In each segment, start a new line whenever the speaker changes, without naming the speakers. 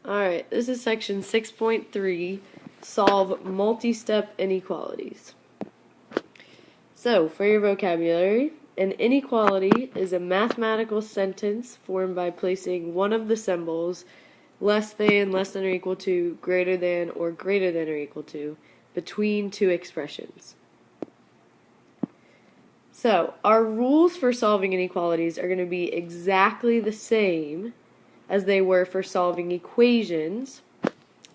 Alright, this is section 6.3, solve multi-step inequalities. So, for your vocabulary, an inequality is a mathematical sentence formed by placing one of the symbols less than or equal to, greater than or equal to, between two expressions. So, our rules for solving inequalities are going to be exactly the same as they were for solving equations,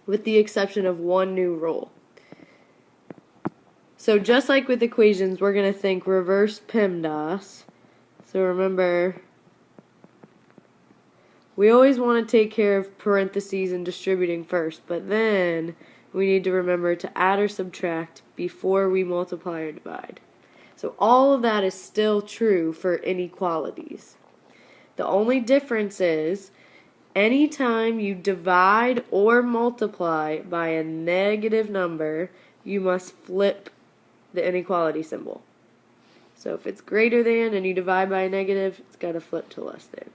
with the exception of one new rule. So just like with equations, we're going to think reverse PEMDAS. So remember, we always want to take care of parentheses and distributing first, but then we need to remember to add or subtract before we multiply or divide. So all of that is still true for inequalities. The only difference is anytime you divide or multiply by a negative number, you must flip the inequality symbol. So if it's greater than and you divide by a negative, it's got to flip to less than.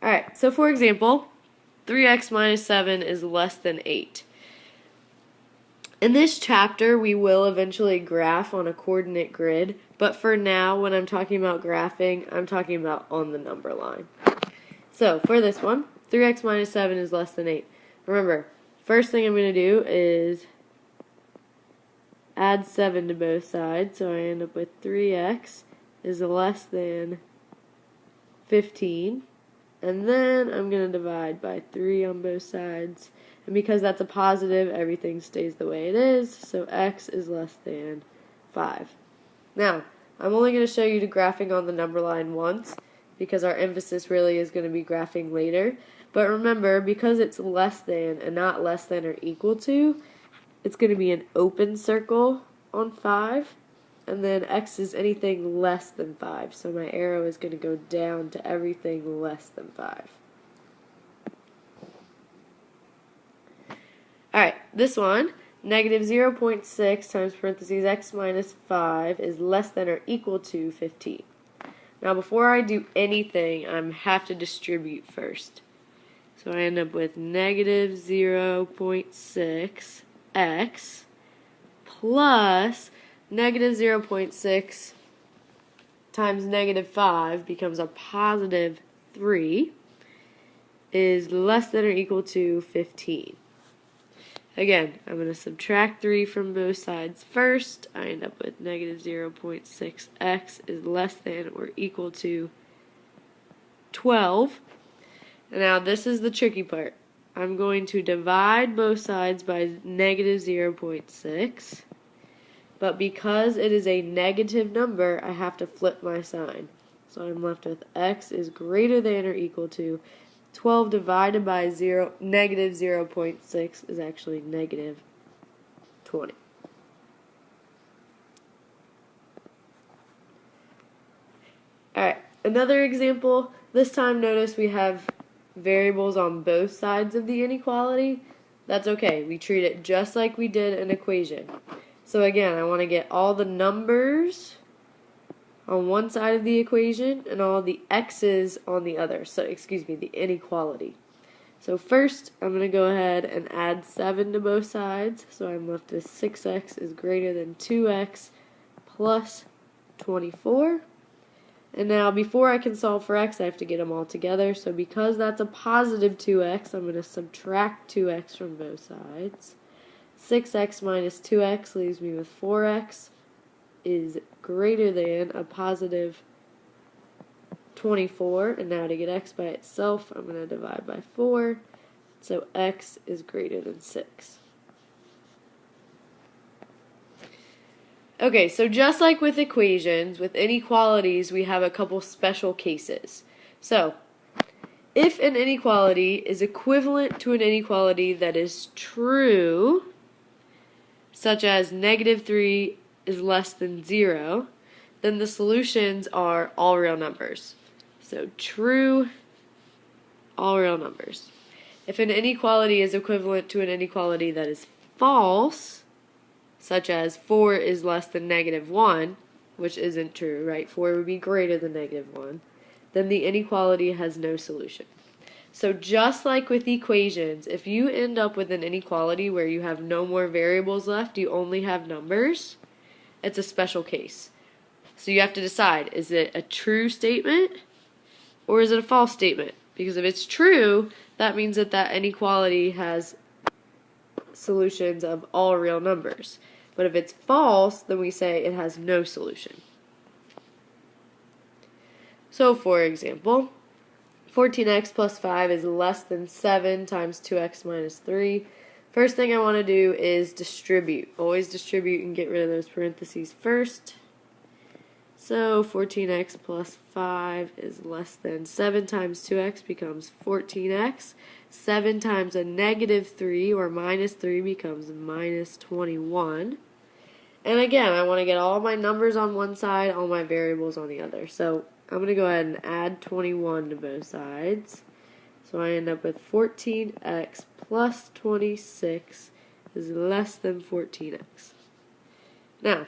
Alright, so for example, 3x minus 7 is less than 8. In this chapter, we will eventually graph on a coordinate grid, but for now, when I'm talking about graphing, I'm talking about on the number line. So, for this one, 3x minus 7 is less than 8. Remember, first thing I'm going to do is add 7 to both sides, so I end up with 3x is less than 15, and then I'm going to divide by 3 on both sides. And because that's a positive, everything stays the way it is, so x is less than 5. Now, I'm only going to show you the graphing on the number line once, because our emphasis really is going to be graphing later. But remember, because it's less than and not less than or equal to, it's going to be an open circle on 5, and then x is anything less than 5, so my arrow is going to go down to everything less than 5. Alright, this one, negative 0.6 times parentheses x minus 5 is less than or equal to 15. Now before I do anything, I have to distribute first. So I end up with negative 0.6 x plus negative 0.6 times negative 5 becomes a positive 3 is less than or equal to 15. Again, I'm going to subtract 3 from both sides first. I end up with negative 0.6x is less than or equal to 12. And now this is the tricky part. I'm going to divide both sides by negative 0.6. But because it is a negative number, I have to flip my sign. So I'm left with x is greater than or equal to 12 divided by negative 0.6 is actually negative 20. Alright, another example. This time notice we have variables on both sides of the inequality. That's okay. We treat it just like we did an equation. So again, I want to get all the numbers on one side of the equation and all the x's on the other. So, the inequality. So first, I'm going to go ahead and add 7 to both sides. So I'm left with 6x is greater than 2x plus 24. And now, before I can solve for x, I have to get them all together. So because that's a positive 2x, I'm going to subtract 2x from both sides. 6x minus 2x leaves me with 4x is greater than a positive 24, and now to get x by itself, I'm going to divide by 4, so x is greater than 6. Okay, so just like with equations, with inequalities, we have a couple special cases. So, if an inequality is equivalent to an inequality that is true, such as negative 3 is less than 0, then the solutions are all real numbers. So true, all real numbers. If an inequality is equivalent to an inequality that is false, such as 4 is less than negative 1, which isn't true, right? 4 would be greater than negative 1. then the inequality has no solution. So just like with equations, if you end up with an inequality where you have no more variables left, you only have numbers, it's a special case. So you have to decide, is it a true statement or is it a false statement? Because if it's true, that means that that inequality has solutions of all real numbers. But if it's false, then we say it has no solution. So for example, 14x plus 5 is less than 7 times 2x minus 3. First thing I want to do is distribute. Always distribute and get rid of those parentheses first. So 14x plus 5 is less than 7 times 2x becomes 14x. 7 times a negative 3 or minus 3 becomes minus 21. And again, I want to get all my numbers on one side, all my variables on the other. So I'm going to go ahead and add 21 to both sides. So I end up with 14x plus 26 is less than 14x. Now,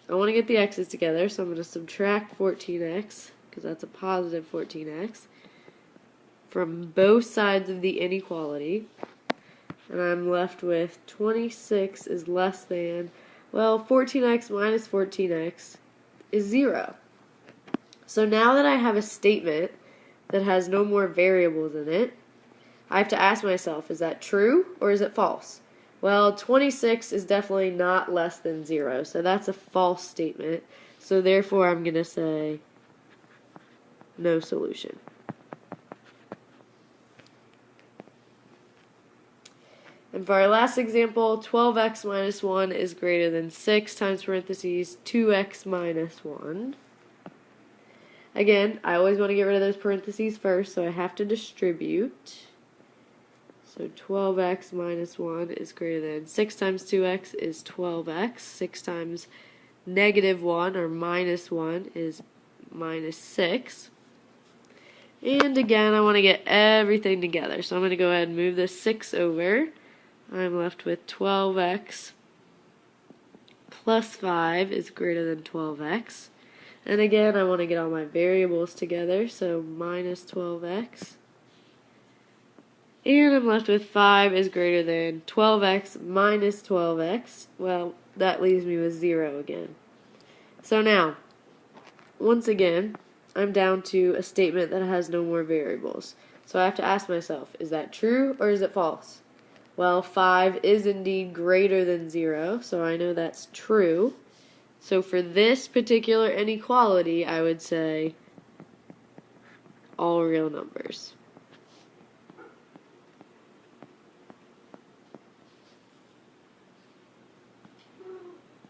I want to get the x's together, so I'm going to subtract 14x, because that's a positive 14x, from both sides of the inequality. And I'm left with 26 is less than, well, 14x minus 14x is 0. So now that I have a statement that has no more variables in it, I have to ask myself, is that true or is it false? Well, 26 is definitely not less than 0, so that's a false statement. So therefore I'm going to say no solution. And for our last example, 12x minus 1 is greater than 6 times parentheses 2x minus 1. Again, I always want to get rid of those parentheses first, so I have to distribute. So 12x minus 1 is greater than 6 times 2x is 12x. 6 times negative 1 or minus 1 is minus 6. And again, I want to get everything together. So I'm going to go ahead and move this 6 over. I'm left with 12x plus 5 is greater than 12x. And again, I want to get all my variables together, so minus 12x. And I'm left with 5 is greater than 12x minus 12x. Well, that leaves me with 0 again. So now, once again, I'm down to a statement that has no more variables. So I have to ask myself, is that true or is it false? Well, 5 is indeed greater than 0, so I know that's true. So for this particular inequality, I would say all real numbers.